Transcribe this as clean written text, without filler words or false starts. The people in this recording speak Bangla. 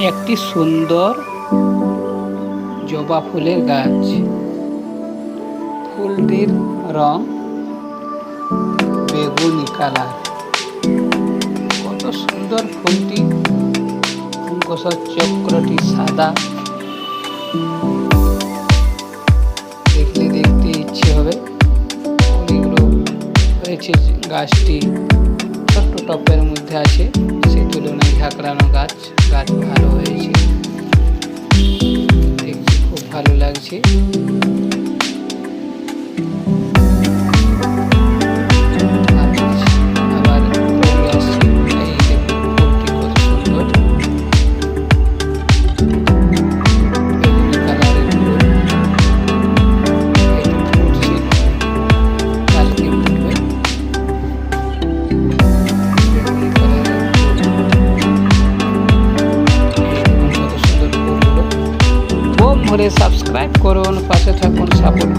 একটি সুন্দর জবা ফুলের গাছ। ফুলটির রং বেগুনি কালার। কত সুন্দর ফুলটি, পুংকসর চক্রটি সাদা। দেখলে দেখতে ইচ্ছে হবে। ফুলগুলো হয়েছে, গাছটি ছোট্ট টবের মধ্যে আছে, সেই তুলনায় ঝাঁকড়ানো গাছ ভালো হয়েছে, দেখতে খুব ভালো লাগছে। আবার ফুল আসছে, এই দেখুন ফুলটি কত সুন্দর, বেগুনি কালারের ফুল। এটি ফুটছে, কালকে ফুটবে। বেগুনি কালারের ফুল, কত সুন্দর ফুলগুলো। মন ভরে সাবস্ক্রাইব করুন, পাশে থাকুন, সাপোর্ট